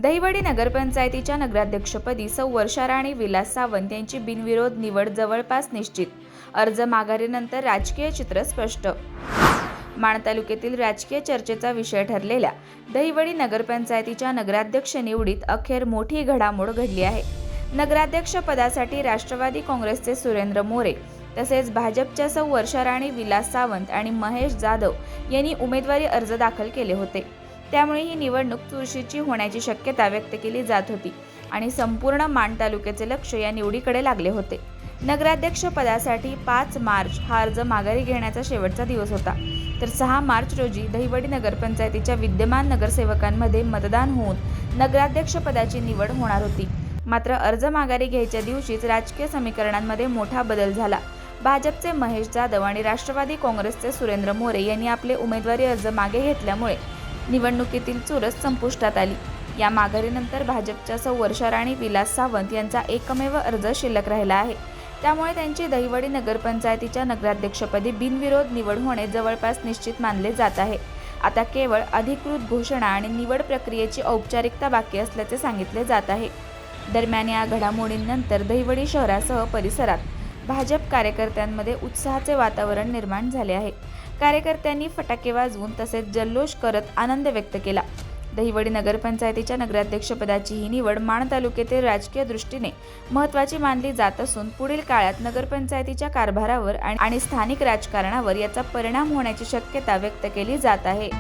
दहिवडी नगरपंचायतीच्या नगराध्यक्षपदी सौ वर्षा राणी विलास सावंत यांची बिनविरोध निवड जवळपास निश्चित. अर्ज माघारीनंतर राजकीय चित्र स्पष्ट. माण तालुक्यातील राजकीय चर्चेचा विषय ठरलेल्या दहिवडी नगरपंचायतीच्या नगराध्यक्ष निवडीत अखेर मोठी घडामोड घडली आहे. नगराध्यक्ष पदासाठी राष्ट्रवादी काँग्रेसचे सुरेंद्र मोरे तसेच भाजपच्या सौ वर्षा राणी विलास सावंत आणि महेश जाधव यांनी उमेदवारी अर्ज दाखल केले होते. त्यामुळे ही निवडणूक चुरशीची होण्याची शक्यता व्यक्त केली जात होती आणि संपूर्ण माण तालुक्याचे लक्ष या निवडीकडे लागले होते. नगराध्यक्ष पदासाठी 5 मार्च हा अर्ज माघारी घेण्याचा शेवटचा दिवस होता. तर 6 मार्च रोजी दहिवडी नगरपंचायतीच्या विद्यमान नगरसेवकांमध्ये मतदान होऊन नगराध्यक्ष पदाची निवड होणार होती. मात्र अर्ज माघारी घ्यायच्या दिवशीच राजकीय समीकरणांमध्ये मोठा बदल झाला. भाजपचे महेश जाधव आणि राष्ट्रवादी काँग्रेसचे सुरेंद्र मोरे यांनी आपले उमेदवारी अर्ज मागे घेतल्यामुळे निवडणुकीतील चुरस संपुष्टात आली. या माघारीनंतर भाजपच्या सौ वर्षा राणी विलास सावंत यांचा एकमेव अर्ज शिल्लक राहिला आहे. त्यामुळे त्यांची दहिवडी नगरपंचायतीच्या नगराध्यक्षपदी बिनविरोध निवड होणे जवळपास निश्चित मानले जात आहे. आता केवळ अधिकृत घोषणा आणि निवड प्रक्रियेची औपचारिकता बाकी असल्याचे सांगितले जात आहे. दरम्यान या घडामोडींनंतर दहिवडी शहरासह परिसरात भाजप कार्यकर्त्यांमध्ये उत्साहाचे वातावरण निर्माण झाले आहे. कार्यकर्त्यांनी फटाके वाजवून तसेच जल्लोष करत आनंद व्यक्त केला. दहिवडी नगरपंचायतीच्या नगराध्यक्षपदाची ही निवड माण तालुक्यातील राजकीय दृष्टीने महत्त्वाची मानली जात असून पुढील काळात नगरपंचायतीच्या कारभारावर आणि स्थानिक राजकारणावर याचा परिणाम होण्याची शक्यता व्यक्त केली जात आहे.